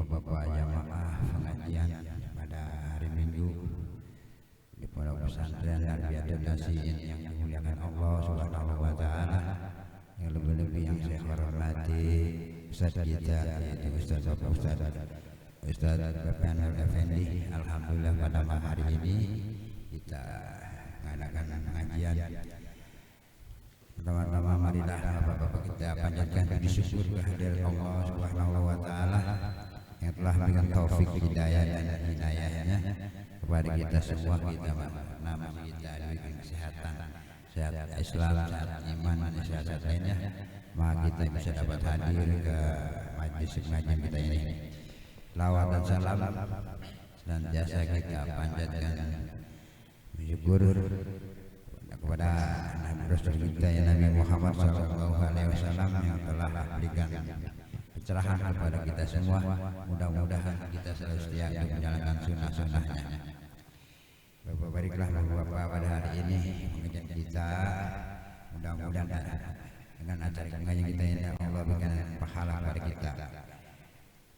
bapak-bapak jamaah pengajian pada hari Minggu di pondok pesantren dan biadab nasiin yang dimuliakan Allah Subhanahu wa taala. Yang lebih-lebih yang saya hormati Ustaz kita yaitu Ustaz Bapak Nur Effendi. Alhamdulillah pada malam hari ini kita mengadakan pengajian. Pertama-tama marilah Bapak-bapak kita panjatkan puji syukur kehadirat Allah Subhanahu wa taala yang telah memberikan taufik hidayah dan hidayahnya kepada kita semua. Kita nama kita diberikan kesehatan, sehat Islam, sehat iman, dan sehat lainnya, maka kita bisa dapat hadir ke majlis pengajian kita ini. Lawat dan salam senantiasa kita panjatkan bersyukur kepada Nabi Rasul kita yang Nabi Muhammad SAW yang telah berikan pencerahan kepada kita semua. Mudah-mudahan kita selalu setia untuk menjalankan sunnah-sunnahnya. Bapak bariklah Bapak pada hari ini pengajian kita, mudah-mudahan dengan acara pengajian kita ini Allah berikan pahala kepada kita.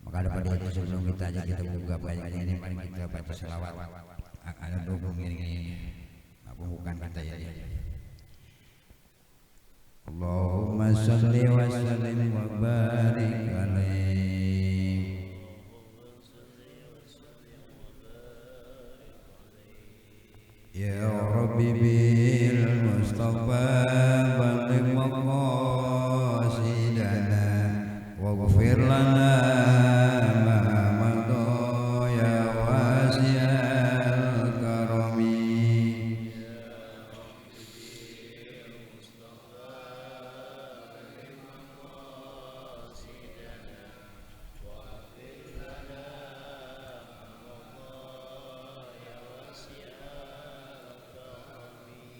Maka daripada itu sebelum kita aja kita buka pengajian ini, mari kita baca selawat. Ada dukung ini bukan kita ya. Allahumma salli wa sallim wa barik alaihi. Ya Rabbi bil Mustafa balligh maqasidana waghfir lana ma madha ya wasi'al karami.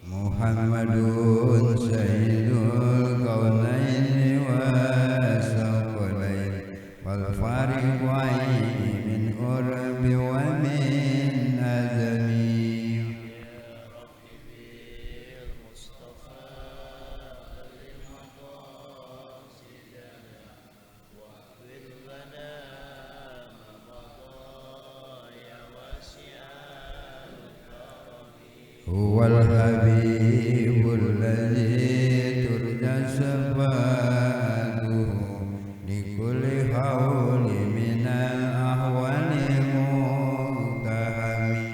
Muhammadun sayyidul kaunaini wa saqalain wal fariqaini min urbi wa min azami. Huwal habibul ladzi turja syafa'atuhu likulli hauli minal ahwali muhtahami.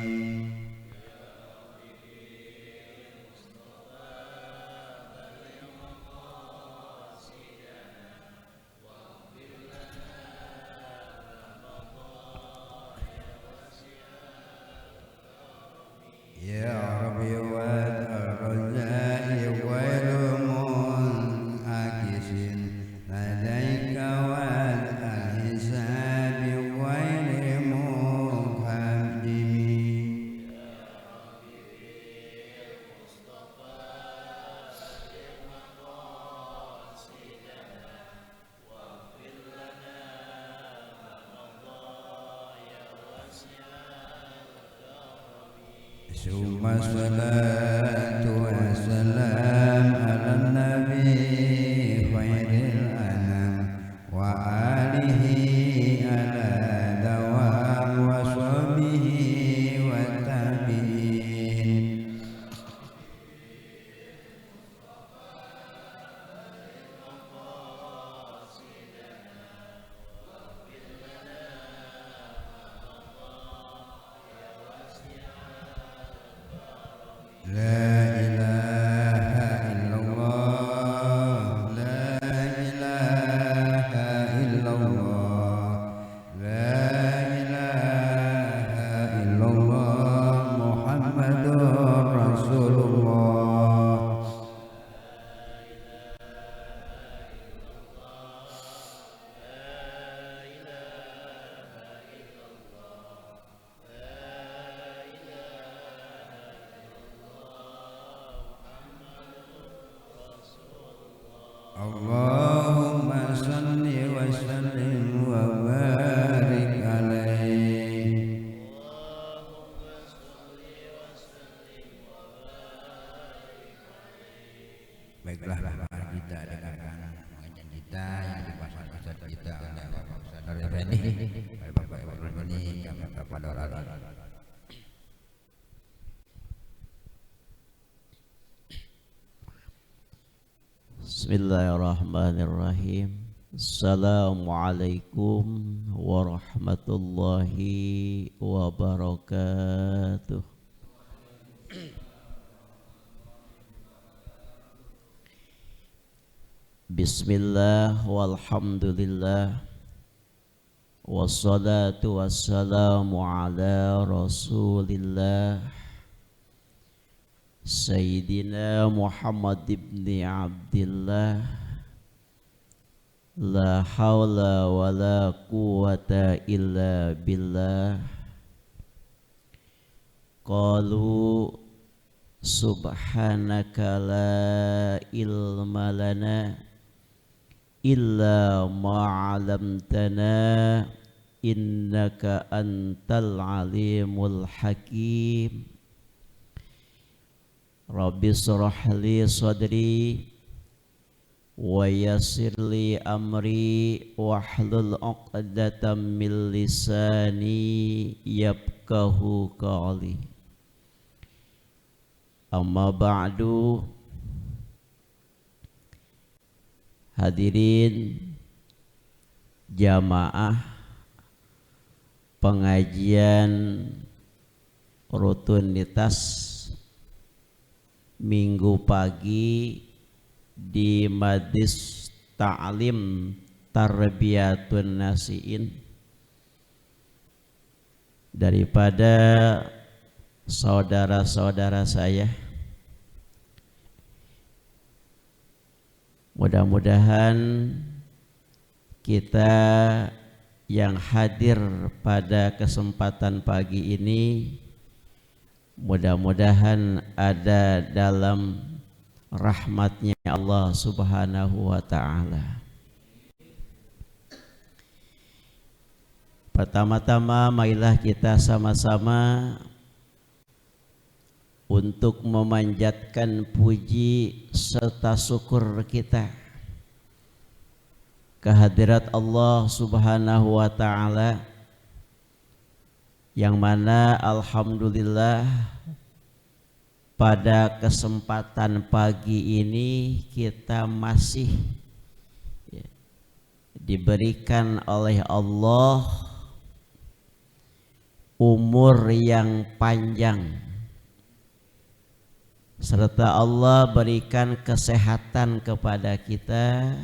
Ya Rabbi wa ar-rajai wal mun'akisin ladaika wal ahsabi wal muhaddimi. Summa salatu wassalam ala nabi khairil anam wa alihi ala dawam wa sahbihi wa tabi'in. La ilaha Bapak Ibu ini kami pada orang. Bismillahirrahmanirrahim. Assalamualaikum warahmatullahi wabarakatuh. Bismillah walhamdulillah wassalatu wassalamu ala rasulillah Sayyidina Muhammad ibn Abdillah. La hawla wa la quwwata illa billah. Qalu subhanaka la ilma lana illa ma'alamtana innaka antal alimul hakim. Rabbi shrah li sadri wa yassir li amri wahlul 'uqdatam min lisani yafqahu qawli. Amma ba'du. Hadirin jamaah pengajian rutinitas minggu pagi di Majlis Ta'lim Tarbiyatun Nasiin daripada saudara-saudara saya. Mudah-mudahan kita yang hadir pada kesempatan pagi ini mudah-mudahan ada dalam rahmatnya Allah Subhanahu wa ta'ala. Pertama-tama marilah kita sama-sama untuk memanjatkan puji serta syukur kita kehadirat Allah Subhanahu wa ta'ala, yang mana alhamdulillah pada kesempatan pagi ini kita masih diberikan oleh Allah umur yang panjang, serta Allah berikan kesehatan kepada kita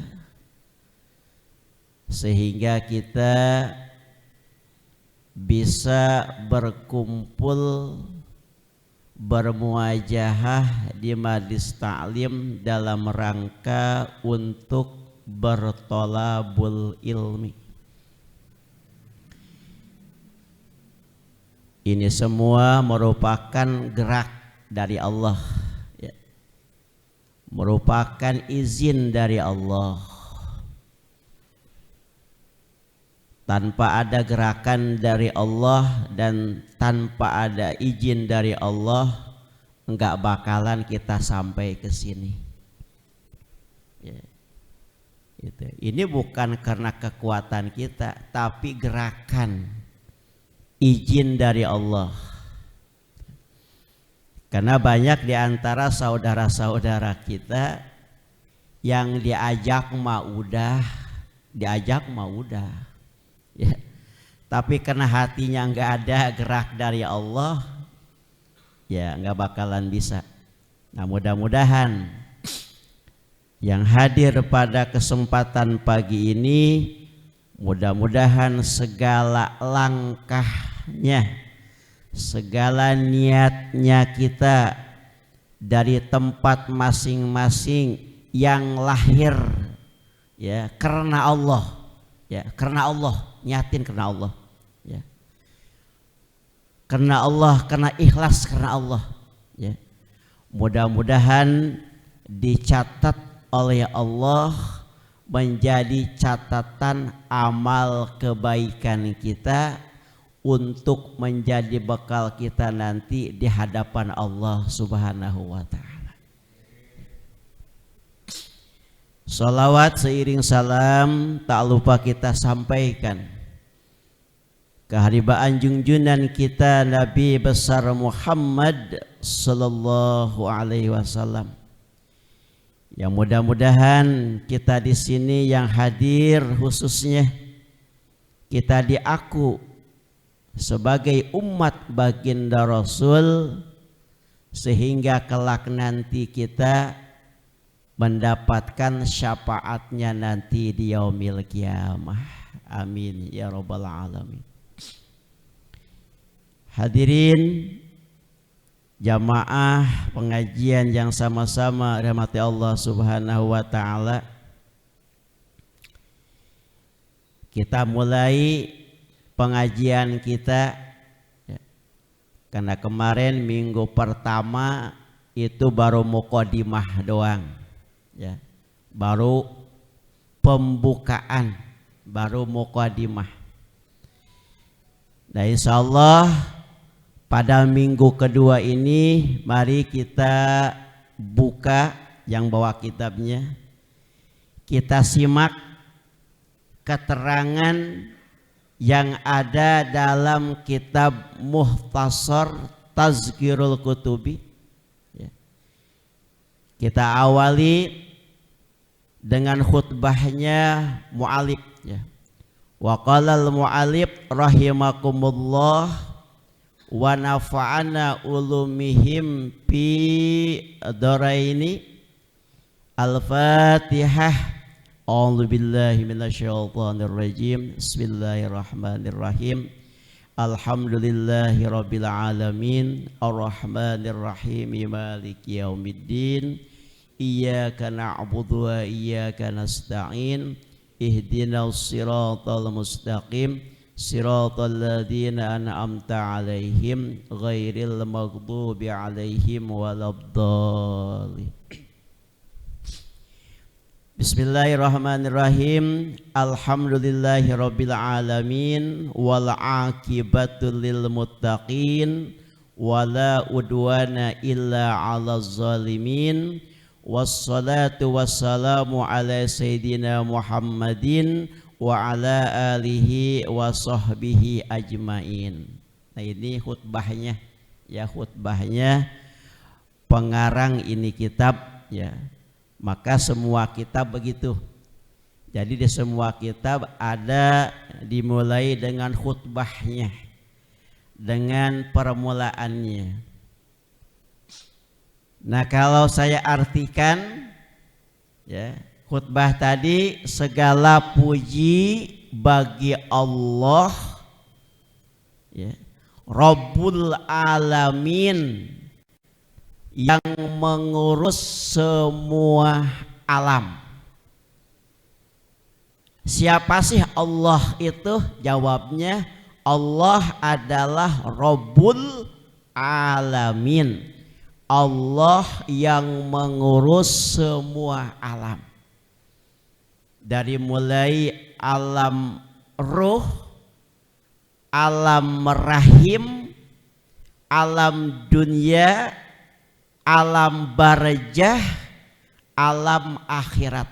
sehingga kita bisa berkumpul bermuajahah di majlis ta'lim dalam rangka untuk bertolabul ilmi. Ini semua merupakan gerak dari Allah, merupakan izin dari Allah. Tanpa ada gerakan dari Allah dan tanpa ada izin dari Allah, enggak bakalan kita sampai ke sini. Ini bukan karena kekuatan kita, tapi gerakan izin dari Allah. Karena banyak di antara saudara-saudara kita yang diajak mah udah, ya. Tapi karena hatinya nggak ada gerak dari Allah, ya nggak bakalan bisa. Nah, mudah-mudahan yang hadir pada kesempatan pagi ini, mudah-mudahan segala langkahnya, segala niatnya kita dari tempat masing-masing yang lahir ya karena Allah, ya karena Allah, nyatin karena Allah, ya karena Allah, karena ikhlas karena Allah, ya mudah-mudahan dicatat oleh Allah menjadi catatan amal kebaikan kita untuk menjadi bekal kita nanti di hadapan Allah Subhanahu wa ta'ala. Salawat seiring salam tak lupa kita sampaikan keharibaan junjunan kita Nabi besar Muhammad sallallahu alaihi wasallam. Yang mudah-mudahan kita di sini yang hadir khususnya kita diaku sebagai umat baginda Rasul, sehingga kelak nanti kita mendapatkan syafaatnya nanti di yaumil kiamah. Amin ya rabbal alamin. Hadirin jamaah pengajian yang sama-sama rahmati Allah Subhanahu wa taala. Kita mulai pengajian kita ya, karena kemarin minggu pertama itu baru muqaddimah doang ya, baru pembukaan, baru muqaddimah. Nah insyaallah pada minggu kedua ini mari kita buka yang bawa kitabnya, kita simak keterangan yang ada dalam kitab Mukhtasar Tazkirul Kutubi ya. Kita awali dengan khutbahnya mu'alif ya. Wa qala al-mu'alif rahimakumullah wa nafa'ana ulumihim fi daraini. Al-Fatihah. A'udzu billahi minasyaitonir rajim. Bismillahirrahmanirrahim. Alhamdulillahi rabbil alamin. Arrahmanir rahim. Maliki yaumiddin. Iyyaka na'budu wa iyyaka nasta'in. Ihdinas siratal mustaqim. Siratal ladzina an'amta 'alaihim ghairil maghdubi 'alaihim waladdallin. Bismillahirrahmanirrahim. Alhamdulillahi rabbil alamin wal aqibatu lil muttaqin wala udwana illa 'alaz zalimin. Wassalatu wassalamu ala sayyidina Muhammadin wa ala alihi wa sahbihi ajmain. Nah ini khutbahnya ya, khutbahnya pengarang ini kitab ya. Maka semua kitab begitu. Jadi di semua kitab ada dimulai dengan khutbahnya, dengan permulaannya. Nah kalau saya artikan ya, khutbah tadi segala puji bagi Allah ya, Rabbul Alamin, yang mengurus semua alam. Siapa sih Allah itu? Jawabnya Allah adalah Rabbul Alamin, Allah yang mengurus semua alam. Dari mulai alam ruh, alam rahim, alam dunia, alam barzah, alam akhirat.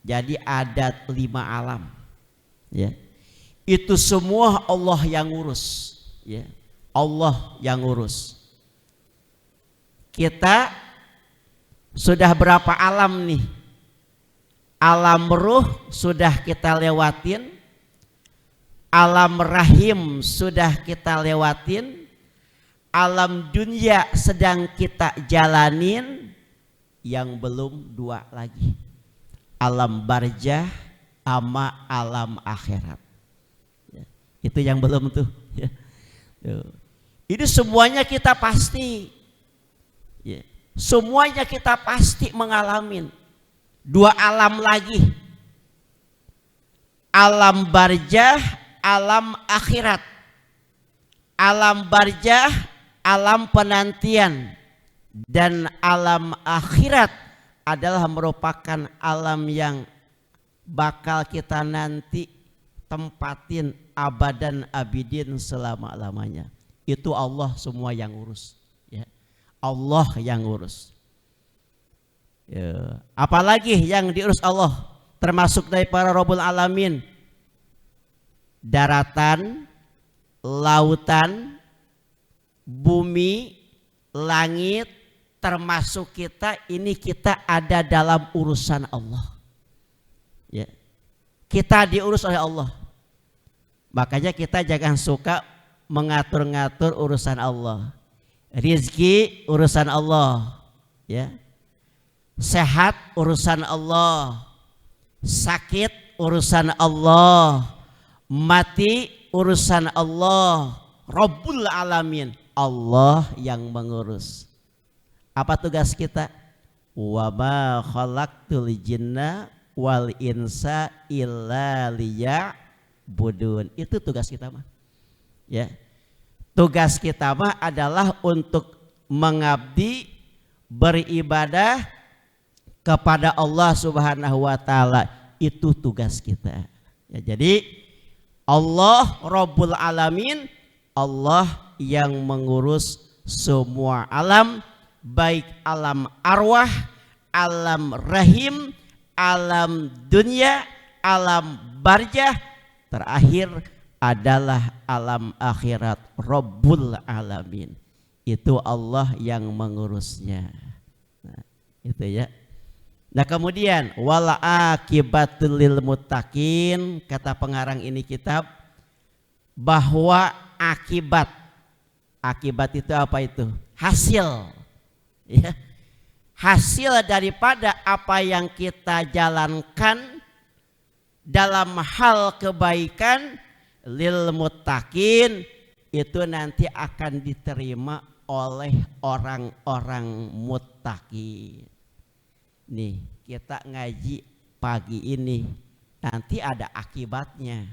Jadi ada 5 alam ya. Itu semua Allah yang ngurus ya. Allah yang ngurus. Kita sudah berapa alam nih? Alam ruh sudah kita lewatin, alam rahim sudah kita lewatin, alam dunia sedang kita jalanin, yang belum 2 lagi, alam barzah sama alam akhirat ya, itu yang belum tuh ya. Ini semuanya kita pasti ya, semuanya kita pasti mengalami 2 alam lagi, alam barzah, alam akhirat. Alam barzah, alam penantian, dan alam akhirat adalah merupakan alam yang bakal kita nanti tempatin abadan abidin selama-lamanya. Itu Allah semua yang urus ya. Allah yang urus ya. Apalagi yang diurus Allah termasuk dari para Rabbul Alamin? Daratan, lautan, bumi, langit, termasuk kita, ini kita ada dalam urusan Allah. Ya. Kita diurus oleh Allah. Makanya kita jangan suka mengatur-ngatur urusan Allah. Rizki urusan Allah, ya. Sehat urusan Allah, sakit urusan Allah, mati urusan Allah. Rabbul alamin, Allah yang mengurus. Apa tugas kita? Wa ma khalaqtul jinna wal insa illa liya'budun. Itu tugas kita mah. Ya. Tugas kita mah adalah untuk mengabdi, beribadah kepada Allah Subhanahu wa taala. Itu tugas kita. Ya, jadi Allah Rabbul Alamin, Allah yang mengurus semua alam, baik alam arwah, alam rahim, alam dunia, alam barzah, terakhir adalah alam akhirat. Rabbul Alamin, itu Allah yang mengurusnya. Nah, itu ya. Nah kemudian wal akibatul lil muttaqin, kata pengarang ini kitab, bahwa akibat itu apa itu? Hasil, ya. Hasil daripada apa yang kita jalankan dalam hal kebaikan, lil muttaqin, itu nanti akan diterima oleh orang-orang muttaqin. Nih kita ngaji pagi ini, nanti ada akibatnya,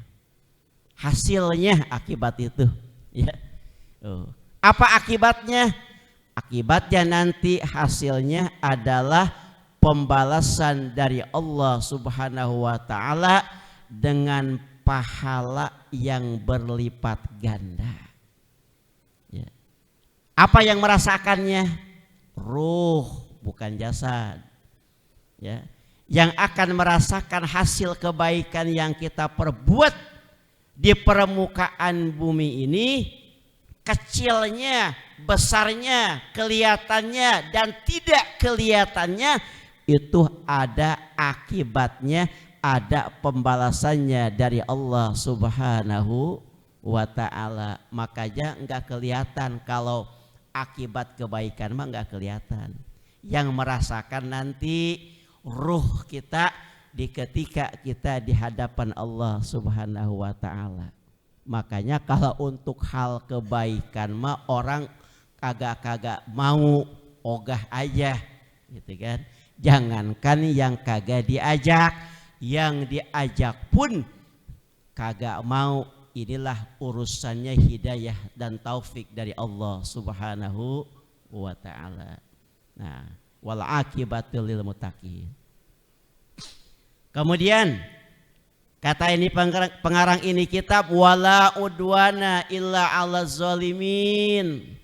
hasilnya akibat itu, ya. Apa akibatnya? Akibatnya nanti hasilnya adalah pembalasan dari Allah Subhanahu wa taala dengan pahala yang berlipat ganda. Ya. Apa yang merasakannya? Ruh, bukan jasad. Ya. Yang akan merasakan hasil kebaikan yang kita perbuat di permukaan bumi ini, kecilnya, besarnya, kelihatannya dan tidak kelihatannya, itu ada akibatnya, ada pembalasannya dari Allah Subhanahu wa ta'ala. Makanya enggak kelihatan, kalau akibat kebaikan mah enggak kelihatan. Yang merasakan nanti ruh kita ketika kita di hadapan Allah Subhanahu wa ta'ala. Makanya kalau untuk hal kebaikan mah orang kagak mau, ogah aja gitu kan. Jangankan yang kagak diajak, yang diajak pun kagak mau. Inilah urusannya hidayah dan taufik dari Allah Subhanahu wa ta'ala. Nah, wal akibatul lil muttaqin. Kemudian kata ini pengarang ini kitab, wala udwana illa ala zalimin.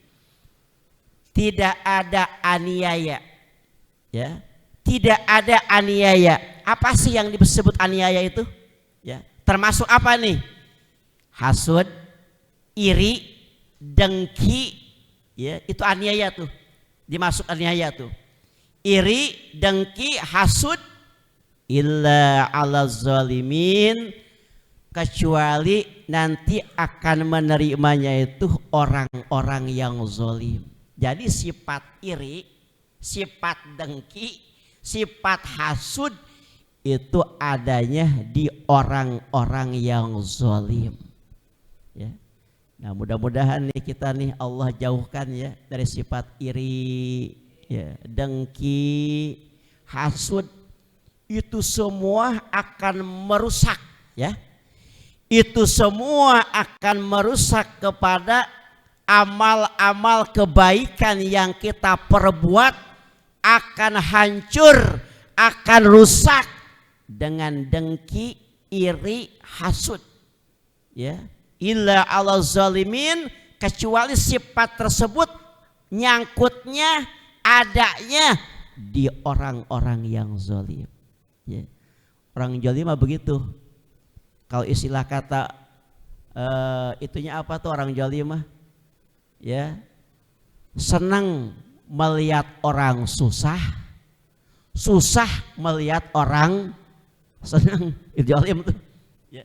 Tidak ada aniaya, ya. Tidak ada aniaya. Apa sih yang disebut aniaya itu? Ya, termasuk apa nih? Hasud, iri, dengki, ya, itu aniaya tuh. Dimasuk aniaya tuh. Iri, dengki, hasud, illa ala zalimin, kecuali nanti akan menerimanya itu orang-orang yang zalim. Jadi sifat iri, sifat dengki, sifat hasud itu adanya di orang-orang yang zalim. Ya. Nah mudah-mudahan nih kita nih Allah jauhkan ya dari sifat iri, ya, dengki, hasud. Itu semua akan merusak, ya. Itu semua akan merusak kepada amal-amal kebaikan yang kita perbuat, akan hancur, akan rusak dengan dengki, iri, hasud. Ya, illa ala zalimin, kecuali sifat tersebut nyangkutnya, adanya di orang-orang yang zalim. Ya. Orang zalim mah begitu. Kalau istilah kata itunya apa tuh orang zalim mah? Ya, senang melihat orang susah, susah melihat orang senang. Itu zalim tuh. Ya.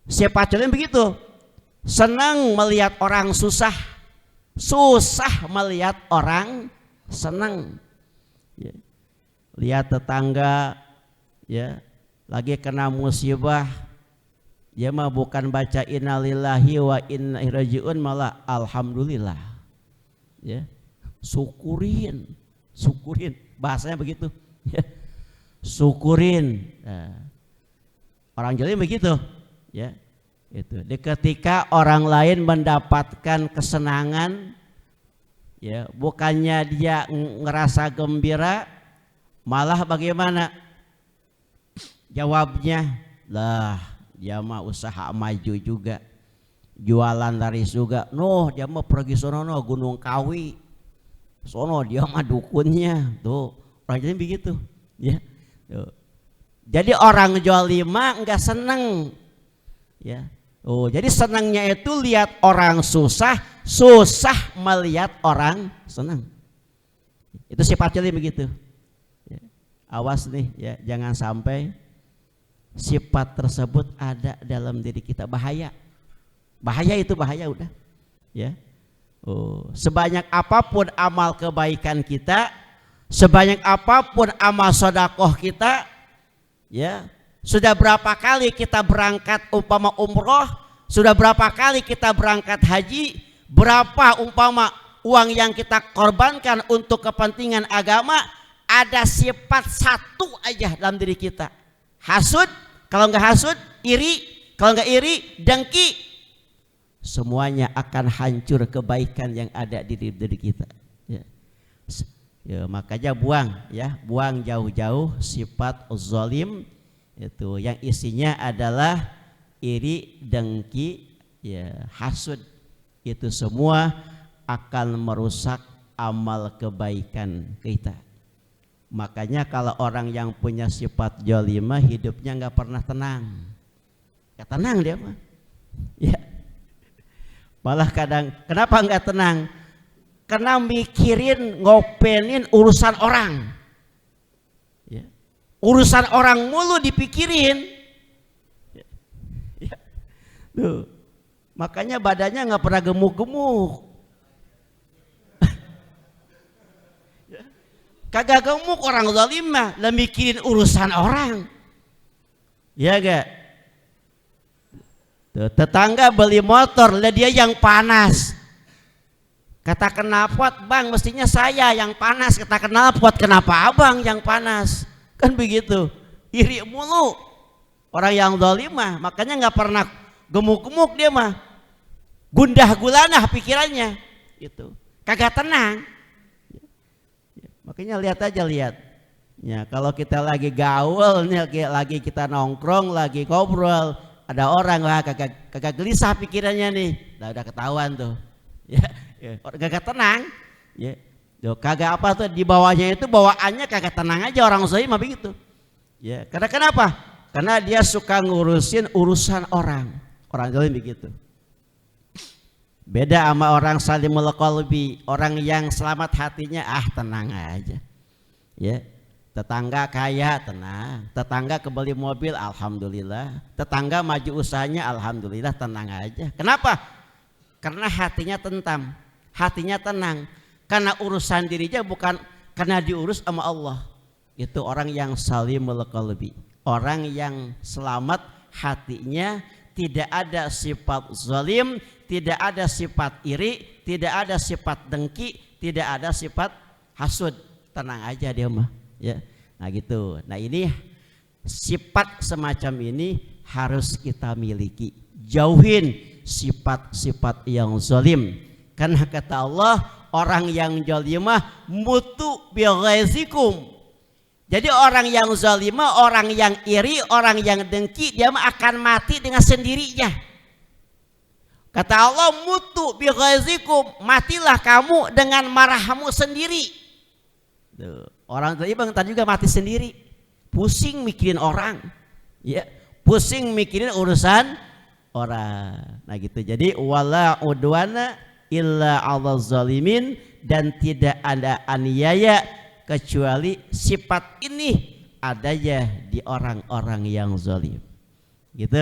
Siapa zalim begitu? Senang melihat orang susah, susah melihat orang senang. Ya. Lihat tetangga ya lagi kena musibah, ya mah bukan baca innalillahi wa inna ilaihi rajiun, malah alhamdulillah. Ya. Syukurin, syukurin, bahasanya begitu. Ya. Syukurin. Nah, orang zalim begitu, ya. Itu. Ketika orang lain mendapatkan kesenangan, ya, bukannya dia ngerasa gembira, malah bagaimana? Jawabnya, lah dia mah usaha maju juga, jualan laris juga. Noh, dia mah pergi sono no Gunung Kawi, sono dia mah dukunnya. Tuh orang jadi begitu, ya. Tuh. Jadi orang zalim mah enggak seneng, ya. Oh, jadi senangnya itu lihat orang susah, susah melihat orang senang. Itu sifat zalim begitu. Ya. Awas nih, ya, jangan sampai sifat tersebut ada dalam diri kita. Bahaya, bahaya itu bahaya udah, ya. Oh, sebanyak apapun amal kebaikan kita, sebanyak apapun amal sedekah kita, ya, sudah berapa kali kita berangkat umpama umroh, sudah berapa kali kita berangkat haji, berapa umpama uang yang kita korbankan untuk kepentingan agama, ada sifat satu aja dalam diri kita, hasud. Kalau enggak hasud, iri. Kalau enggak iri, dengki. Semuanya akan hancur kebaikan yang ada di diri kita. Ya. Ya, makanya buang, ya, buang jauh-jauh sifat zalim itu yang isinya adalah iri, dengki, ya, hasud. Itu semua akan merusak amal kebaikan kita. Makanya kalau orang yang punya sifat zalimah hidupnya nggak pernah tenang, nggak tenang dia mah, ya. Malah kadang kenapa nggak tenang? Karena mikirin ngopenin urusan orang, ya. Urusan orang mulu dipikirin, ya. Ya. Tuh. Makanya badannya nggak pernah gemuk-gemuk. Kagak gemuk orang zalim mah, lah mikirin urusan orang. Ya gak? Tuh, tetangga beli motor, lah dia yang panas. Kata knalpot, bang mestinya saya yang panas. Kata knalpot, kenapa abang yang panas? Kan begitu. Iri mulu orang yang zalim mah, makanya nggak pernah gemuk-gemuk dia mah. Gundah gulanah pikirannya, gitu. Kagak tenang. Makanya lihat aja, lihat. Ya, kalau kita lagi gaul nih, lagi kita nongkrong, lagi ngobrol, ada orang wah kagak gelisah pikirannya nih. Udah ketahuan tuh. Ya, ya. Kagak tenang. Ya. Tuh, kagak apa tuh di bawahnya itu bawaannya kagak tenang aja orang zalim mah begitu. Ya, karena kenapa? Karena dia suka ngurusin urusan orang. Orang zalim begitu. Beda sama orang salimul qalbi, orang yang selamat hatinya, tenang aja. Ya, tetangga kaya tenang, tetangga kebeli mobil alhamdulillah, tetangga maju usahanya alhamdulillah, tenang aja. Kenapa? Karena hatinya tentram, hatinya tenang. Karena urusan dirinya bukan karena diurus sama Allah. Itu orang yang salimul qalbi, orang yang selamat hatinya, tidak ada sifat zalim, tidak ada sifat iri, tidak ada sifat dengki, tidak ada sifat hasud. Tenang aja dia mah, ya. Nah gitu. Nah ini sifat semacam ini harus kita miliki. Jauhin sifat-sifat yang zalim. Karena kata Allah, orang yang zalimah mutu bighaizikum. Jadi orang yang zalimah, orang yang iri, orang yang dengki, dia mah akan mati dengan sendirinya. Kata Allah, mutu bighaizikum, matilah kamu dengan marahmu sendiri. Tuh, orang tadi juga mati sendiri, pusing mikirin orang, ya, pusing mikirin urusan orang. Nah gitu. Jadi wala udwana illa 'alal zalimin, dan tidak ada aniaya kecuali sifat ini adanya di orang-orang yang zalim. Gitu.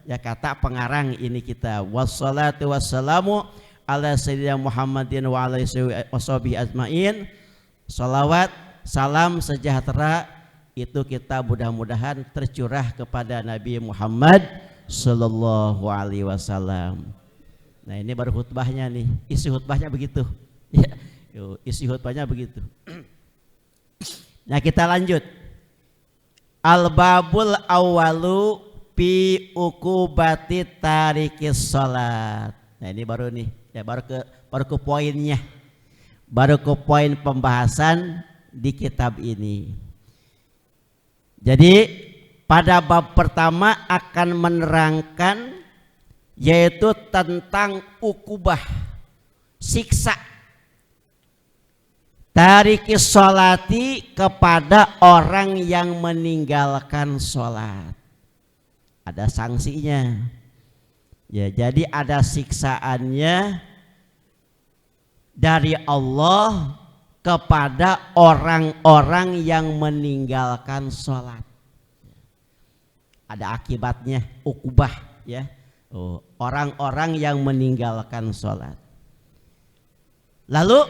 Ya kata pengarang ini kita, wassalatu wassalamu ala sayyidina Muhammadin wa ala washabihi ajmain. Salawat, salam sejahtera itu kita mudah-mudahan tercurah kepada Nabi Muhammad sallallahu alaihi wasallam. Nah, ini baru khutbahnya nih. Isi khutbahnya begitu. Ya, isi khutbahnya begitu. Nah, kita lanjut. Al-babul awalu fi ukubati tarikis salat. Nah, ini baru nih, ya baru ke poinnya. Baru ke poin pembahasan di kitab ini. Jadi pada bab pertama akan menerangkan yaitu tentang ukubah, siksa tarikis sholati kepada orang yang meninggalkan sholat. Ada sanksinya. Ya, jadi ada siksaannya dari Allah kepada orang-orang yang meninggalkan sholat. Ada akibatnya, ukubah ya. Orang-orang yang meninggalkan sholat. Lalu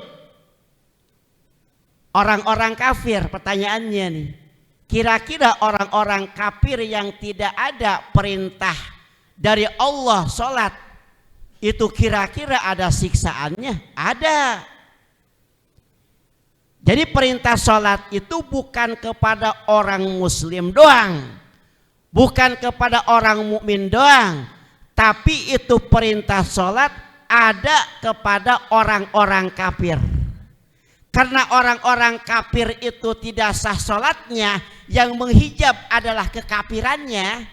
orang-orang kafir, pertanyaannya nih, kira-kira orang-orang kafir yang tidak ada perintah dari Allah sholat, itu kira-kira ada siksaannya? Ada. Jadi perintah sholat itu bukan kepada orang muslim doang, bukan kepada orang mukmin doang, tapi itu perintah sholat ada kepada orang-orang kafir. Karena orang-orang kafir itu tidak sah sholatnya, yang menghijab adalah kekafirannya,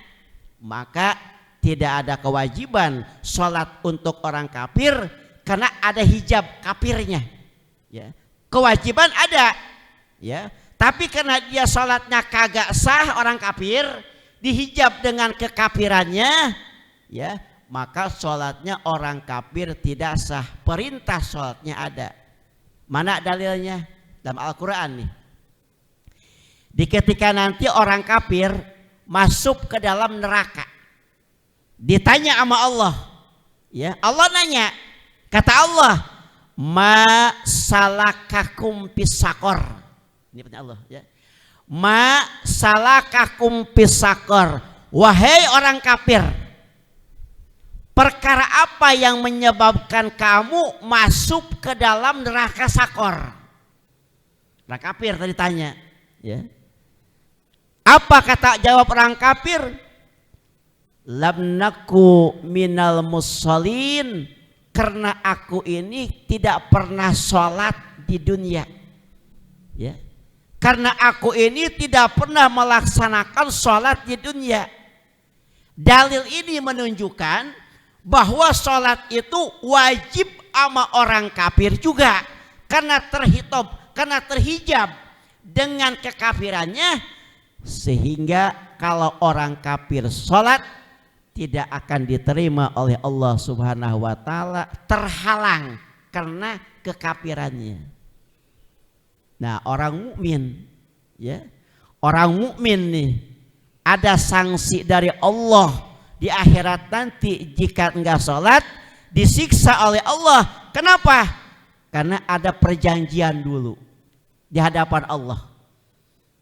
maka tidak ada kewajiban sholat untuk orang kafir karena ada hijab kafirnya. Ya. Kewajiban ada, ya. Tapi karena dia sholatnya kagak sah orang kafir, dihijab dengan kekafirannya, ya, maka sholatnya orang kafir tidak sah. Perintah sholatnya ada. Mana dalilnya? Dalam Al-Quran nih. Di ketika nanti orang kafir masuk ke dalam neraka, ditanya sama Allah, ya, Allah nanya, kata Allah, ma salakakum pisakor. Ini pertanyaan Allah, ya. Ma salakakum pisakor. Wahai orang kafir, perkara apa yang menyebabkan kamu masuk ke dalam neraka sakor? Orang kafir tadi tanya, ya. Apa kata jawab orang kafir? Lam naku minal musallin, karena aku ini tidak pernah sholat di dunia, ya. Karena aku ini tidak pernah melaksanakan sholat di dunia. Dalil ini menunjukkan bahwa sholat itu wajib sama orang kafir juga, karena terhijab dengan kekafirannya, sehingga kalau orang kafir sholat tidak akan diterima oleh Allah Subhanahu wa taala, terhalang karena kekafirannya. Nah, orang mukmin, ya, orang mukmin nih ada sanksi dari Allah di akhirat nanti jika enggak sholat, disiksa oleh Allah. Kenapa? Karena ada perjanjian dulu di hadapan Allah.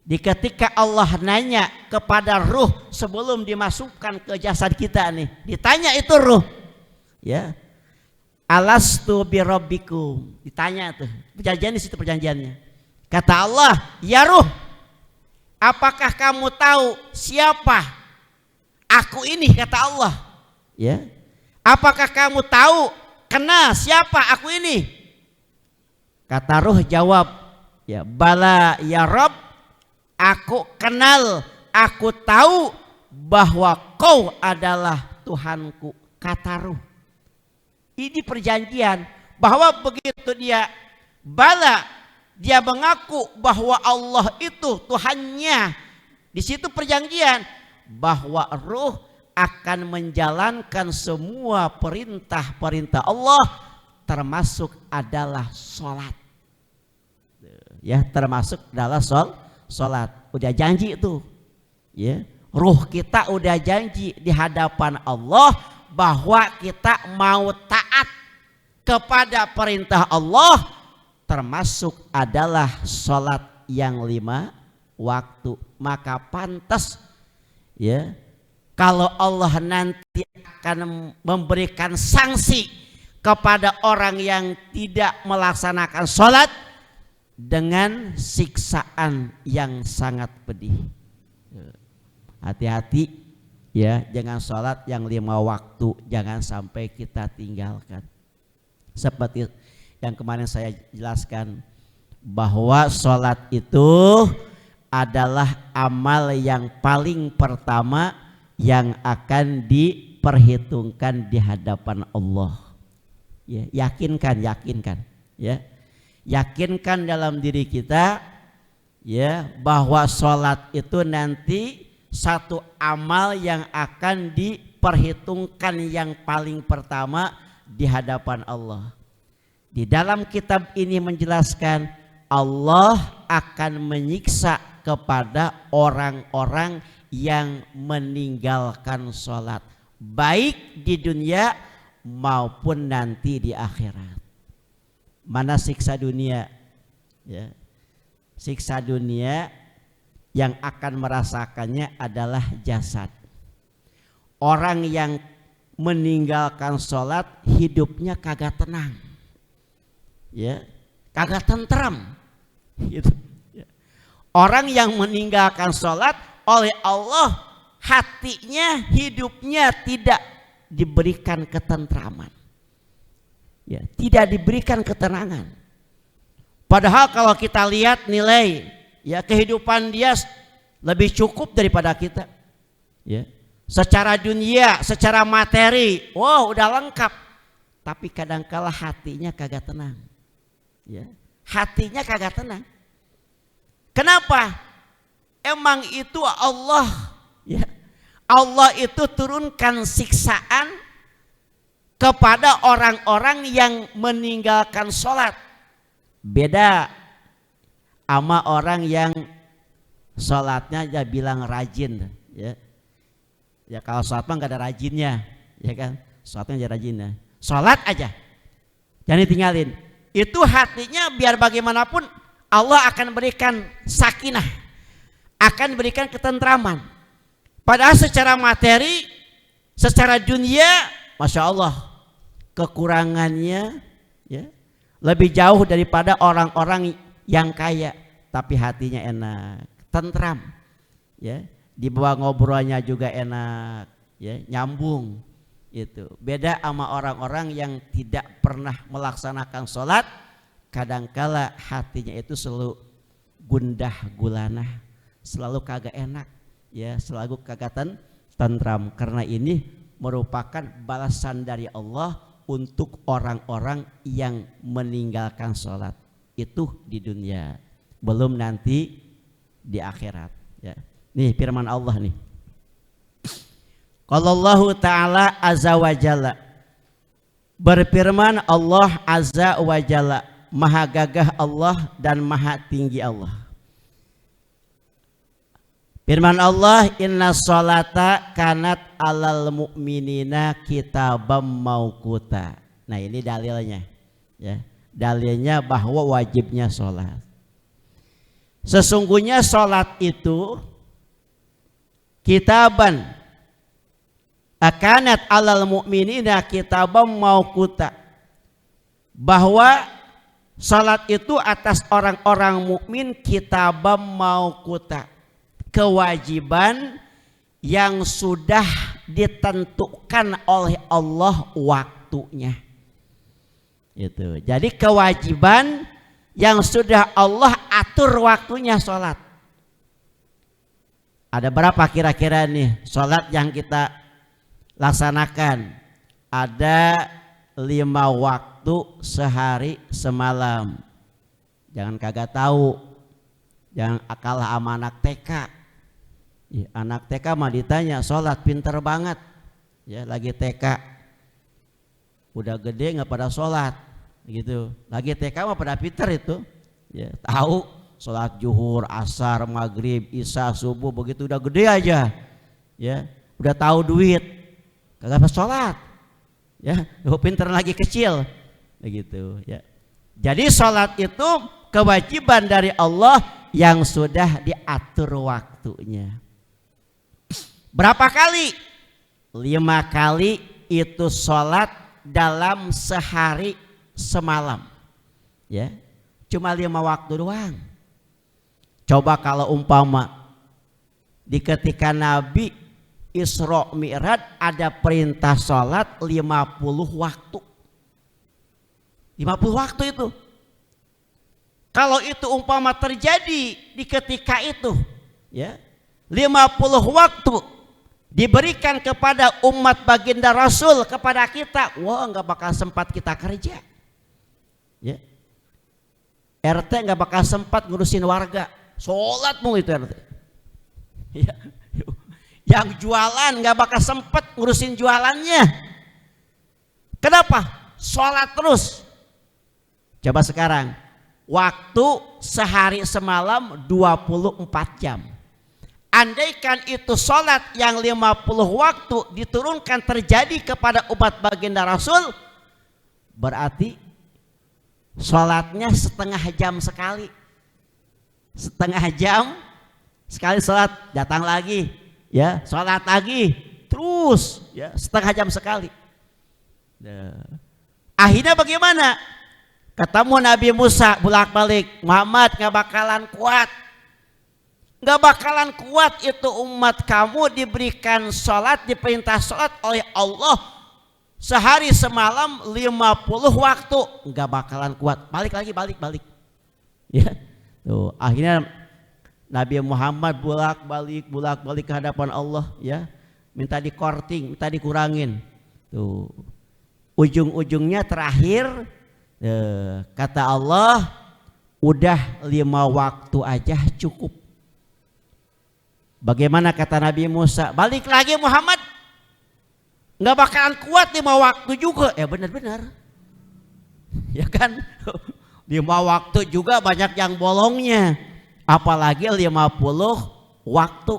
Di ketika Allah nanya kepada ruh sebelum dimasukkan ke jasad kita nih, ditanya itu ruh, ya, alastu birabbikum, ditanya tuh, perjanjian di situ perjanjiannya. Kata Allah, ya ruh, apakah kamu tahu siapa aku ini? Kata Allah, ya, apakah kamu tahu kenal siapa aku ini? Kata ruh jawab, ya, bala ya Rabb, aku kenal, aku tahu bahwa kau adalah Tuhanku. Kata ruh. Ini perjanjian bahwa begitu dia bala, dia mengaku bahwa Allah itu Tuhannya. Di situ perjanjian bahwa ruh akan menjalankan semua perintah-perintah Allah, termasuk adalah sholat. Ya, termasuk adalah sholat. Udah janji itu. Ya, ruh kita udah janji di hadapan Allah bahwa kita mau taat kepada perintah Allah, termasuk adalah sholat yang 5 waktu. Maka pantas ya kalau Allah nanti akan memberikan sanksi kepada orang yang tidak melaksanakan sholat dengan siksaan yang sangat pedih. Hati-hati ya, jangan sholat yang 5 waktu, jangan sampai kita tinggalkan. Seperti yang kemarin saya jelaskan, bahwa sholat itu adalah amal yang paling pertama yang akan diperhitungkan di hadapan Allah. Ya, yakinkan ya. Yakinkan dalam diri kita ya bahwa sholat itu nanti satu amal yang akan diperhitungkan yang paling pertama di hadapan Allah. Di dalam kitab ini menjelaskan Allah akan menyiksa kepada orang-orang yang meninggalkan sholat, baik di dunia maupun nanti di akhirat. Mana siksa dunia? Ya. Siksa dunia yang akan merasakannya adalah jasad. Orang yang meninggalkan sholat hidupnya kagak tenang, ya, kagak tentram. Gitu. Orang yang meninggalkan sholat oleh Allah, hatinya, hidupnya tidak diberikan ketentraman, ya, tidak diberikan ketenangan. Padahal kalau kita lihat nilai ya kehidupan dia lebih cukup daripada kita, ya, secara dunia, secara materi, wow udah lengkap, tapi kadangkala hatinya kagak tenang, ya, hatinya kagak tenang. Kenapa? Emang itu Allah, ya, Allah itu turunkan siksaan kepada orang-orang yang meninggalkan sholat. Beda sama orang yang sholatnya aja bilang rajin, ya. Ya kalau sholat mah nggak ada rajinnya, ya kan? Sholatnya aja rajinnya. Sholat aja, jangan ditinggalin. Itu hatinya biar bagaimanapun Allah akan berikan sakinah, akan berikan ketentraman. Padahal secara materi, secara dunia, masya Allah, kekurangannya ya lebih jauh daripada orang-orang yang kaya, tapi hatinya enak, tentram, ya, dibawa ngobrolnya juga enak, ya, nyambung, itu. Beda sama orang-orang yang tidak pernah melaksanakan sholat, kadangkala hatinya itu selalu gundah gulana, selalu kagak enak, ya, selalu kagak tentram. Karena ini merupakan balasan dari Allah untuk orang-orang yang meninggalkan sholat. Itu di dunia, belum nanti di akhirat, ya. Nih firman Allah nih. Qala Allah Ta'ala azza wa jalla, berfirman Allah azza wa jalla, maha gagah Allah dan maha tinggi Allah. Firman Allah, inna sholata kanat alal mu'minina kitabam mauquta. Nah ini dalilnya, ya. Dalilnya bahwa wajibnya sholat. Sesungguhnya sholat itu kitaban akanat alal mu'minina kitabam mauquta, bahwa sholat itu atas orang-orang mukmin kitabam mauquta, kewajiban yang sudah ditentukan oleh Allah waktunya. Itu. Jadi kewajiban yang sudah Allah atur waktunya sholat. Ada berapa kira-kira nih sholat yang kita laksanakan? Ada 5 waktu sehari semalam. Jangan kagak tahu, jangan kalah sama anak TK. Ya, anak TK mah ditanya sholat pinter banget, ya lagi TK, udah gede nggak pada sholat, gitu. Lagi TK mah pada pinter itu, ya tahu sholat zuhur, asar, maghrib, isya, subuh, begitu udah gede aja, ya udah tahu duit, kagak pas sholat, ya pinter lagi kecil, begitu, ya. Jadi sholat itu kewajiban dari Allah yang sudah diatur waktunya. Berapa kali? 5 kali itu sholat dalam sehari semalam, ya cuma 5 waktu doang. Coba kalau umpama di ketika Nabi Isra Mi'raj ada perintah sholat 50 waktu. 50 waktu itu. Kalau itu umpama terjadi di ketika itu, ya 50 waktu diberikan kepada umat baginda Rasul, kepada kita, wah nggak bakal sempat kita kerja, ya. RT nggak bakal sempat ngurusin warga, sholat mulu itu RT, ya. Yang jualan nggak bakal sempat ngurusin jualannya. Kenapa? Sholat terus. Coba sekarang, waktu sehari semalam 24 jam. Andaikan itu sholat yang 50 waktu diturunkan terjadi kepada umat baginda Rasul, berarti sholatnya setengah jam sekali. Setengah jam sekali sholat, datang lagi, ya sholat lagi, terus ya setengah jam sekali. Nah, akhirnya bagaimana? Ketemu Nabi Musa bolak-balik, Muhammad nggak bakalan kuat. Gak bakalan kuat itu umat kamu diberikan sholat, diperintah sholat oleh Allah sehari semalam 50 waktu, gak bakalan kuat. Balik lagi, balik. Ya, tuh akhirnya Nabi Muhammad bolak-balik ke hadapan Allah, ya, minta dikorting, minta dikurangin. Tuh ujung-ujungnya terakhir, kata Allah, udah 5 waktu aja cukup. Bagaimana kata Nabi Musa? Balik lagi Muhammad, nggak bakalan kuat 5 waktu juga. Ya benar-benar, ya kan? 5 waktu juga banyak yang bolongnya, apalagi 50 waktu.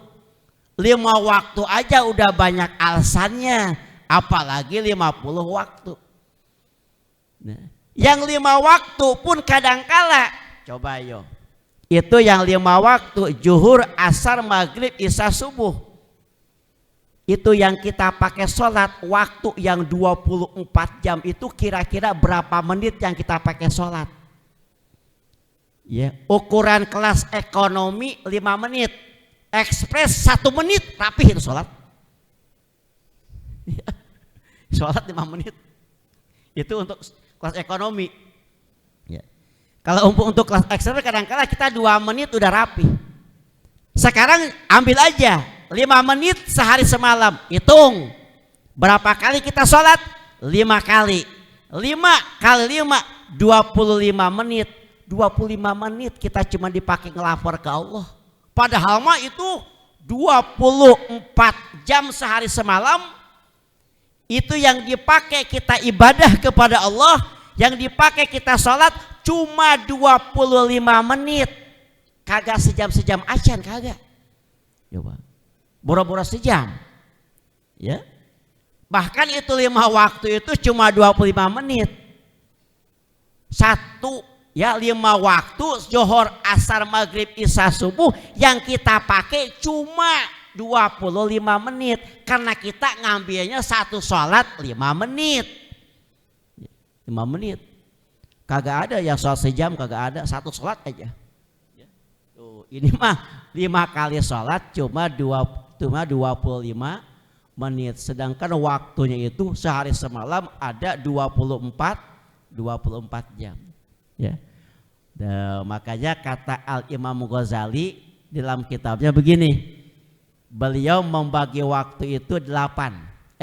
5 waktu aja udah banyak alasannya, apalagi 50 waktu. Nah, yang 5 waktu pun kadangkala, coba yo, itu yang 5 waktu, zuhur, asar, maghrib, isya, subuh. Itu yang kita pakai sholat, waktu yang 24 jam itu kira-kira berapa menit yang kita pakai sholat? Ya, ukuran kelas ekonomi 5 menit, ekspres 1 menit, rapih itu sholat. Ya, sholat 5 menit. Itu untuk kelas ekonomi. Ya. Kalau untuk kelas eksternal kadang-kadang kita 2 menit udah rapi. Sekarang ambil aja 5 menit sehari semalam, hitung berapa kali kita sholat? 5 kali. 5 kali 5 25 menit. 25 menit kita cuma dipakai ngelapor ke Allah. Padahal mah itu 24 jam sehari semalam. Itu yang dipakai kita ibadah kepada Allah, yang dipakai kita sholat cuma 25 menit. Kagak sejam-sejam acan, kagak. Coba. Boro-boro sejam. Ya. Bahkan itu 5 waktu itu cuma 25 menit. 1 ya 5 waktu zuhur, asar, maghrib, isya, subuh yang kita pakai cuma 25 menit. Karena kita ngambilnya 1 sholat 5 menit. 5 menit. Kagak ada yang sholat sejam, kagak ada, 1 sholat aja. Tuh, ini mah 5 kali sholat cuma 25 menit. Sedangkan waktunya itu sehari semalam ada 24 jam. Ya. Dan makanya kata Al-Imam Ghazali dalam kitabnya begini. Beliau membagi waktu itu 8.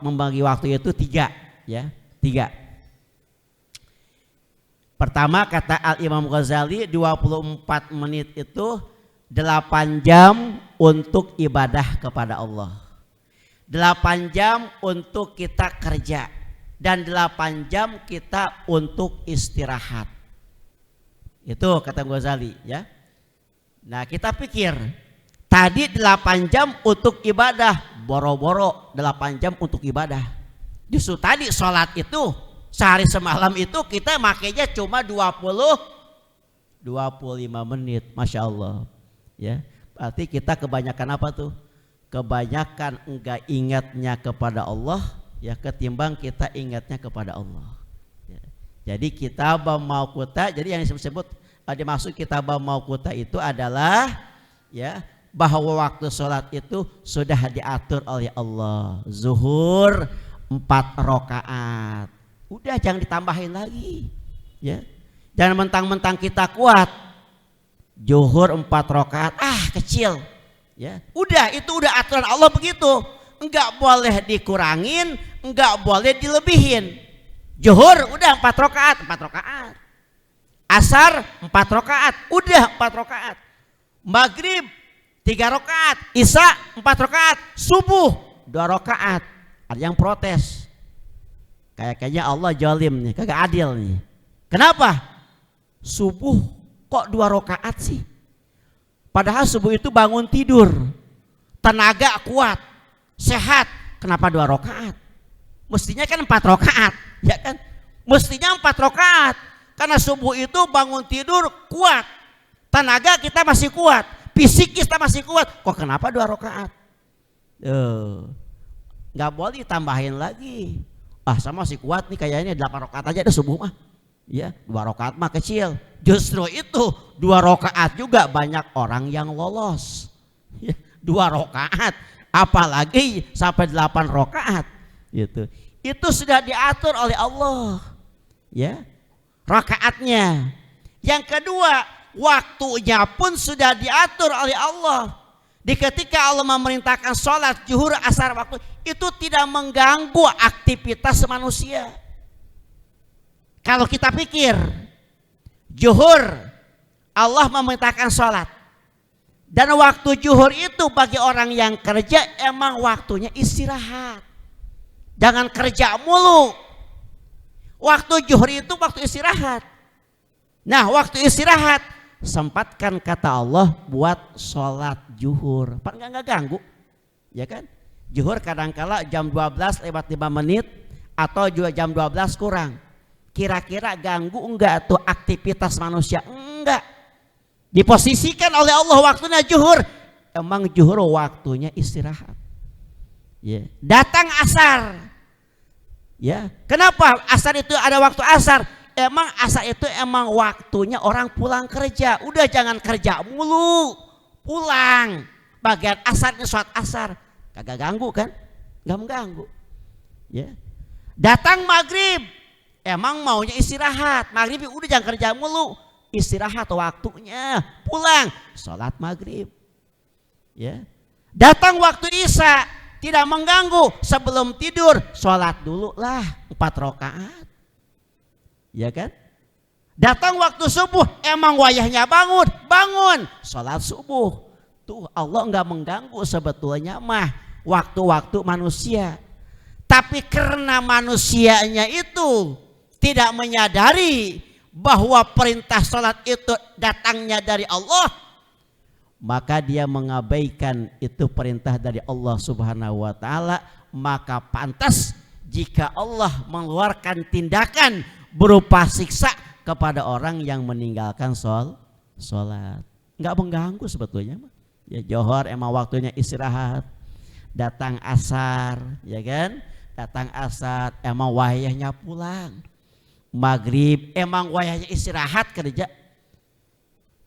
Membagi waktu itu 3, ya. 3. Pertama kata Al-Imam Ghazali 24 menit itu 8 jam untuk ibadah kepada Allah. 8 jam untuk kita kerja dan 8 jam kita untuk istirahat. Itu kata Ghazali ya. Nah kita pikir tadi 8 jam untuk ibadah, boro-boro 8 jam untuk ibadah. Justru tadi sholat itu sehari semalam itu kita makainya cuma 25 menit, Masya Allah ya. Berarti kita kebanyakan apa tuh? Kebanyakan enggak ingatnya kepada Allah ya ketimbang kita ingatnya kepada Allah ya. Jadi kitab mauquta, jadi yang disebut dimaksud kitab mauquta itu adalah ya bahwa waktu sholat itu sudah diatur oleh Allah. Zuhur 4 rakaat, udah jangan ditambahin lagi ya. Jangan mentang-mentang kita kuat zuhur 4 rakaat kecil ya, udah itu udah aturan Allah begitu, enggak boleh dikurangin, enggak boleh dilebihin. Zuhur udah 4 rakaat, asar 4 rakaat, udah 4 rakaat, maghrib 3 rakaat, isya 4 rakaat, subuh 2 rakaat. Ada yang protes, kayaknya Allah zalim nih, kagak adil nih. Kenapa subuh kok 2 rakaat sih? Padahal subuh itu bangun tidur, tenaga kuat, sehat. Kenapa 2 rakaat? Mestinya kan 4 rakaat, ya kan? Mestinya 4 rakaat. Karena subuh itu bangun tidur kuat, tenaga kita masih kuat, fisik kita masih kuat. Kok kenapa 2 rakaat? Nggak boleh ditambahin lagi. Sama masih kuat nih kayaknya 8 rakaat aja ada subuh mah. Ya, 2 rakaat mah kecil. Justru itu 2 rakaat juga banyak orang yang lolos. Ya, 2 rakaat, apalagi sampai 8 rakaat gitu. Itu sudah diatur oleh Allah. Ya. Rakaatnya. Yang kedua, waktunya pun sudah diatur oleh Allah. Di ketika Allah memerintahkan sholat zuhur asar waktu itu tidak mengganggu aktivitas manusia. Kalau kita pikir zuhur Allah memerintahkan sholat dan waktu zuhur itu bagi orang yang kerja emang waktunya istirahat, jangan kerja mulu. Waktu zuhur itu waktu istirahat. Nah waktu istirahat sempatkan kata Allah buat sholat zuhur, pak nggak ganggu ya kan. Zuhur kadangkala jam 12 lewat 5 menit atau juga jam 12 kurang. Kira-kira ganggu enggak tuh aktivitas manusia? Enggak. Diposisikan oleh Allah waktunya zuhur. Emang zuhur waktunya istirahat. Ya. Datang asar. Ya. Kenapa asar itu ada waktu asar? Emang asar itu emang waktunya orang pulang kerja. Udah jangan kerja mulu. Pulang. Bagian asarnya sholat asar. Kagak ganggu kan? Enggak mengganggu. Ya. Datang maghrib. Emang maunya istirahat, maghrib udah jangan kerja mulu, istirahat waktunya, pulang, sholat maghrib. Ya. Datang waktu isya, tidak mengganggu, sebelum tidur, sholat dulu lah 4 rakaat. Ya kan? Datang waktu subuh, emang wayahnya bangun, sholat subuh. Tuh Allah nggak mengganggu sebetulnya mah waktu-waktu manusia. Tapi karena manusianya itu tidak menyadari bahwa perintah sholat itu datangnya dari Allah, maka dia mengabaikan itu perintah dari Allah Subhanahu wa taala. Maka pantas jika Allah mengeluarkan tindakan berupa siksa kepada orang yang meninggalkan sholat. Nggak mengganggu sebetulnya. Ya zuhur emang waktunya istirahat. Datang asar, ya kan? Datang asar emang wayahnya pulang. Maghrib emang wayahnya istirahat kerja.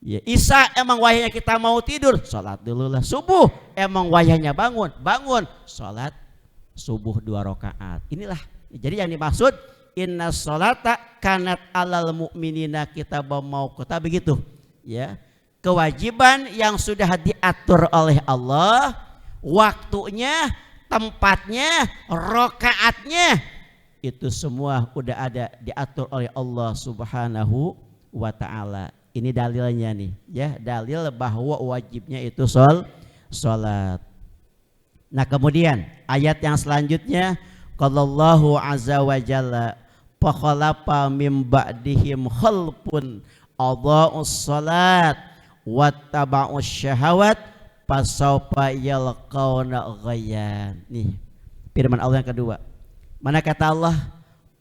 Ya, isya emang wayahnya kita mau tidur, sholat dulu lah. Subuh emang wayahnya bangun, sholat subuh 2 rakaat. Inilah jadi yang dimaksud inna sholata kanat alal mu'minina kitaban mauquta, begitu ya. Kewajiban yang sudah diatur oleh Allah, waktunya, tempatnya, rakaatnya, itu semua udah ada diatur oleh Allah Subhanahu wa taala. Ini dalilnya nih ya, dalil bahwa wajibnya itu sholat. Nah kemudian ayat yang selanjutnya, qallallahu azza wa jalla fa khalafa mim ba'dihim khalfun adha'us salat wattaba'us syahawat fasawfa yalqauna ghayyan. Nih firman Allah yang kedua. Mana kata Allah?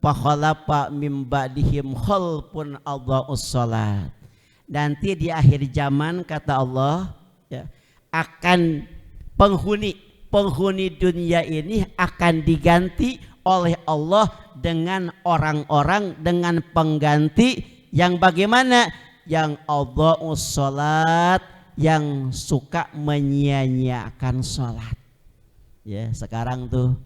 Fa khalafa mim ba'dihim khalfun adha'us salat. Nanti di akhir zaman kata Allah ya, akan penghuni dunia ini akan diganti oleh Allah dengan orang-orang dengan pengganti yang bagaimana? Yang adha'us salat, yang suka menyia-nyiakan salat. Ya, sekarang tuh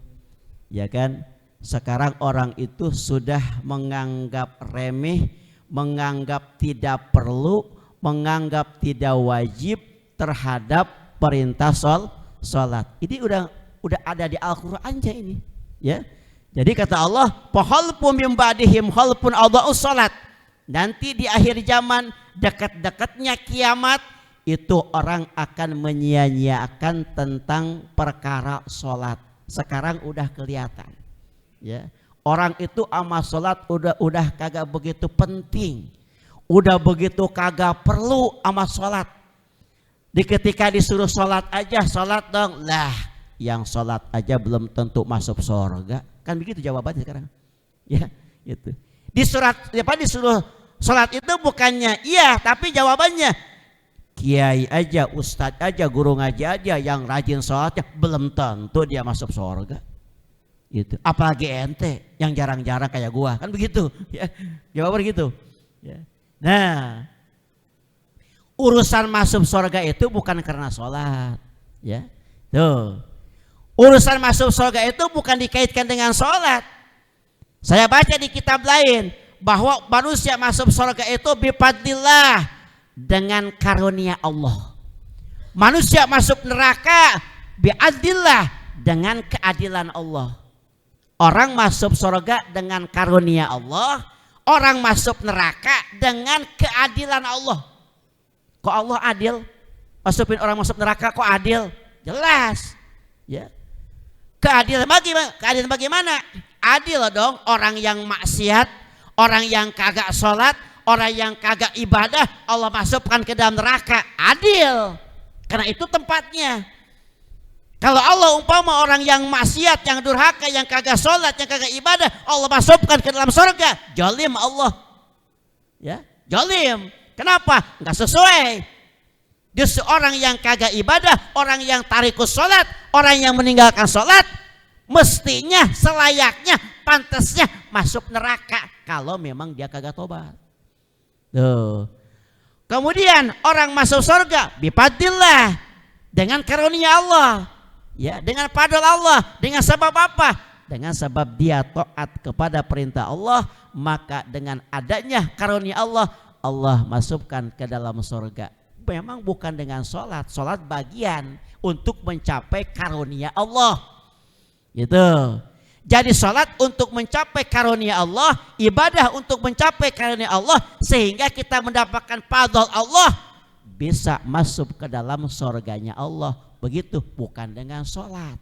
ya kan, sekarang orang itu sudah menganggap remeh, menganggap tidak perlu, menganggap tidak wajib terhadap perintah salat. Ini udah ada di Al-Qur'annya ini, ya. Jadi kata Allah, "Fahalpun min ba'dihim khalpun adha'us salat." Nanti di akhir zaman, dekat-dekatnya kiamat, itu orang akan menyia-nyiakan tentang perkara salat. Sekarang udah kelihatan. Ya. Orang itu sama salat udah kagak begitu penting. Udah begitu kagak perlu sama salat. Ketika disuruh salat aja, salat dong. Lah, yang salat aja belum tentu masuk surga. Kan begitu jawabannya sekarang. Ya, gitu. Disuruh salat itu bukannya iya, tapi jawabannya kiai aja, ustadz aja, guru ngaji aja yang rajin salatnya belum tentu dia masuk surga. Gitu. Apalagi ente yang jarang-jarang kayak gua, kan begitu ya, jawaban gitu ya. Nah, urusan masuk surga itu bukan karena sholat ya, tuh urusan masuk surga itu bukan dikaitkan dengan sholat. Saya baca di kitab lain bahwa manusia masuk surga itu bifadlillah, dengan karunia Allah. Manusia masuk neraka biadillah, dengan keadilan Allah. Orang masuk surga dengan karunia Allah, orang masuk neraka dengan keadilan Allah. Kok Allah adil? Masukin orang masuk neraka kok adil? Jelas. Ya. Keadilan bagaimana? Adil dong, orang yang maksiat, orang yang kagak sholat, orang yang kagak ibadah, Allah masukkan ke dalam neraka. Adil. Karena itu tempatnya. Kalau Allah umpama orang yang maksiat, yang durhaka, yang kagak sholat, yang kagak ibadah, Allah masukkan ke dalam surga, zalim Allah. Ya, zalim. Kenapa? Enggak sesuai. Justru orang yang kagak ibadah, orang yang tarikus sholat, orang yang meninggalkan sholat, mestinya, selayaknya, pantasnya masuk neraka kalau memang dia kagak tobat. Tuh. Kemudian orang masuk surga bifadlillah, dengan karunia Allah. Ya, dengan fadl Allah, dengan sebab apa? Dengan sebab dia taat kepada perintah Allah, maka dengan adanya karunia Allah, Allah masukkan ke dalam surga. Memang bukan dengan sholat, sholat bagian untuk mencapai karunia Allah. Gitu. Jadi sholat untuk mencapai karunia Allah, ibadah untuk mencapai karunia Allah, sehingga kita mendapatkan fadl Allah, bisa masuk ke dalam surganya Allah. Begitu, bukan dengan sholat.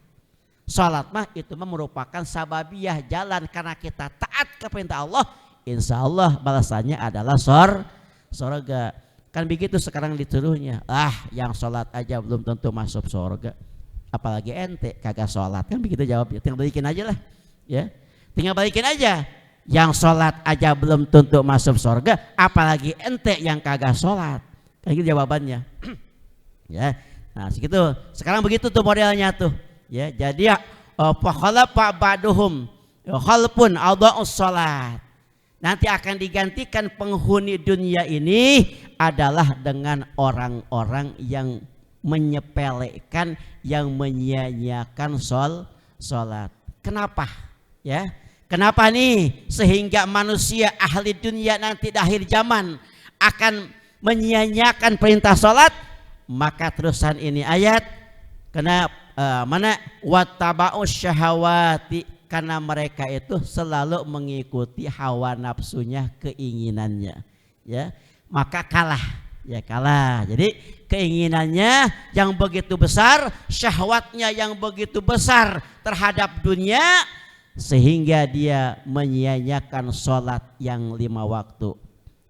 Sholat mah itu merupakan sababiyah, jalan karena kita taat ke perintah Allah, insya Allah balasannya adalah surga. Kan begitu sekarang dituduhnya, yang sholat aja belum tentu masuk surga, apalagi ente kagak sholat. Kan begitu jawabnya, tinggal balikin aja lah ya, tinggal balikin aja. Yang sholat aja belum tentu masuk surga, apalagi ente yang kagak sholat. Kan gitu jawabannya. Ya. Nah segitu, sekarang begitu tuh modelnya tuh ya. Jadi fakhalafa ba'duhum khalpun adha'us salat. Nanti akan digantikan penghuni dunia ini adalah dengan orang-orang yang menyepelekan, yang menyia-nyiakan salat. Kenapa? Ya. Kenapa nih sehingga manusia ahli dunia nanti di akhir zaman akan menyia-nyiakan perintah salat? Maka terusan ini ayat, mana wattaba'us syahawati, karena mereka itu selalu mengikuti hawa nafsunya, keinginannya ya, maka kalah ya kalah. Jadi keinginannya yang begitu besar, syahwatnya yang begitu besar terhadap dunia, sehingga dia menyia-nyiakan sholat yang 5 waktu.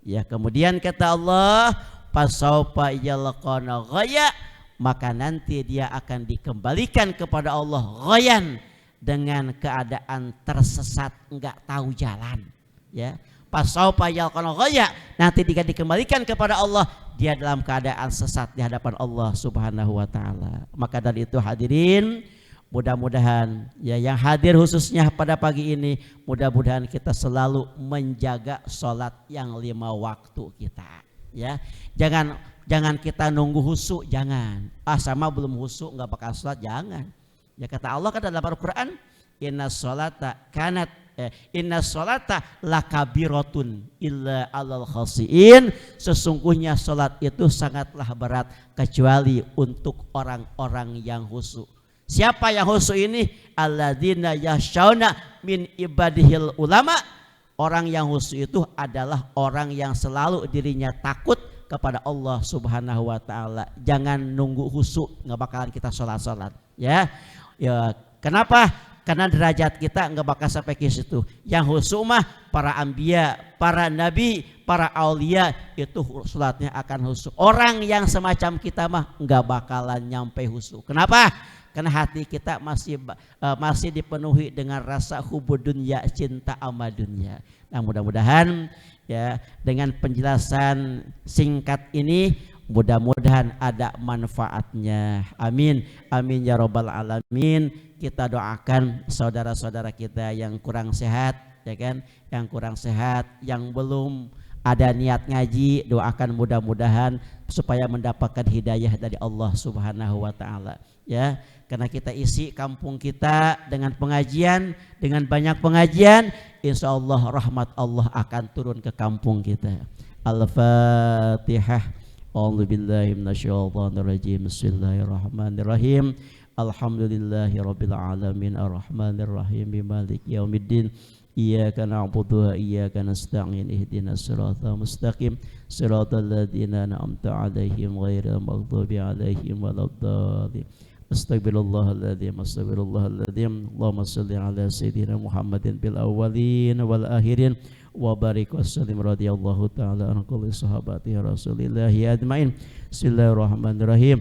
Ya, kemudian kata Allah, fasaufa yalqana ghaya, maka nanti dia akan dikembalikan kepada Allah ghayan, dengan keadaan tersesat, enggak tahu jalan. Ya, fasaufa yalqana ghaya, nanti dia dikembalikan kepada Allah, dia dalam keadaan sesat di hadapan Allah Subhanahu wa taala. Maka dari itu hadirin, mudah-mudahan ya yang hadir khususnya pada pagi ini, mudah-mudahan kita selalu menjaga sholat yang 5 waktu kita. Ya, jangan kita nunggu husu, jangan. Sama belum husu nggak bakal sholat, jangan. Ya kata Allah kan dalam Al-Quran, inna sholata lakabiratun illa alal khasiin, sesungguhnya sholat itu sangatlah berat kecuali untuk orang-orang yang khusyuk. Siapa yang khusyuk ini? Alladzina yakhshawna min ibadihil ulama. Orang yang khusyuk itu adalah orang yang selalu dirinya takut kepada Allah Subhanahu wa taala. Jangan nunggu khusyuk, nggak bakalan kita sholat ya. Ya, kenapa? Karena derajat kita nggak bakal sampai ke situ. Yang khusyuk mah para anbiya, para nabi, para aulia itu sholatnya akan khusyuk. Orang yang semacam kita mah nggak bakalan nyampe khusyuk. Kenapa? Karena hati kita masih dipenuhi dengan rasa hubud dunya, cinta sama dunia. Nah, mudah-mudahan ya dengan penjelasan singkat ini, mudah-mudahan ada manfaatnya. Amin, amin ya robbal alamin. Kita doakan saudara-saudara kita yang kurang sehat, ya kan, yang kurang sehat, yang belum ada niat ngaji, doakan mudah-mudahan supaya mendapatkan hidayah dari Allah Subhanahu wa taala. Ya, karena kita isi kampung kita dengan pengajian, dengan banyak pengajian, insya Allah rahmat Allah akan turun ke kampung kita. Al-Fatihah. A'udzubillahi minasyaitonirrajim. Bismillahirrahmanirrahim. Alhamdulillahirabbil alamin arrahmanir rahim maliki yaumiddin. Iyyaka na'budu wa iyyaka nasta'in ihdinas siratal mustaqim siratal ladzina an'amta 'alaihim ghairil maghdubi 'alaihim waladdallin. Astagfirullahaladzim, astagfirullahaladzim. Allahumma salli ala sayyidina Muhammadin bil awwalin wal akhirin wa barik wa sallim radhiyallahu ta'ala an kulli sahabati rasulillahi ajmain. Bismillahirrahmanirrahim.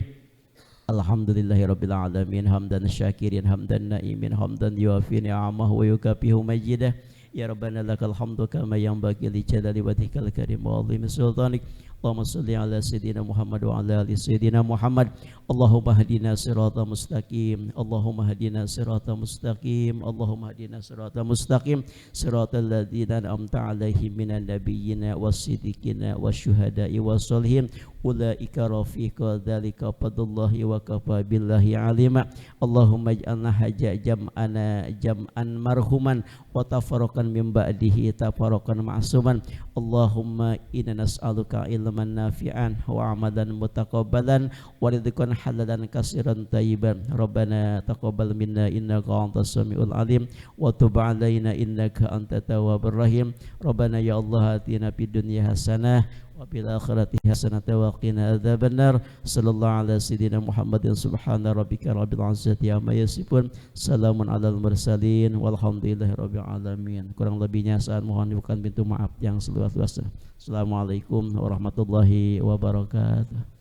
Alhamdulillahi rabbil alamin, hamdan syakirin, hamdan naimin, hamdan yuafi ni'amahu wa yukafihu majidah. Ya Rabbana lakal hamdu kama yanbaghi li jalali wajhikal karim wa 'azimi sultanik. Allahumma salli ala sayyidina Muhammad wa ala ali sayyidina Muhammad. Allahumma hadina siratal mustaqim, Allahumma hadina siratal mustaqim, Allahumma hadina siratal mustaqim, siratal ladzina an'amta alaihim minan nabiyyina was-siddiqina wasyuhada'i was-sholihin, ulaika rafiqa dzalika fadlullahi wa kafa billahi alima. Allahumma ij'alna haja jam'ana jam'an marhuman wa tafarraqan min ba'dihi tafarraqan ma'suman. Allahumma inna nas'aluka ilman nafi'an wa amalan mutaqabbalan wa rizqan halalan katsiran tayyiban. Rabbana taqabbal minna innaka antas samiul alim wa tub 'alaina innaka antat tawwabur rahim. Rabbana ya Allah atina fid dunya hasanah wa fil akhirati hasanatan wa qina adzabannar. Sallallahu ala sayyidina Muhammadin subhana rabbika rabbil izzati amma yasifun. Salamun alal mursalin walhamdulillahi rabbil alamin. Kurang lebihnya saya mohon dibukakan pintu maaf yang seluas-luasnya. Assalamualaikum warahmatullahi wabarakatuh.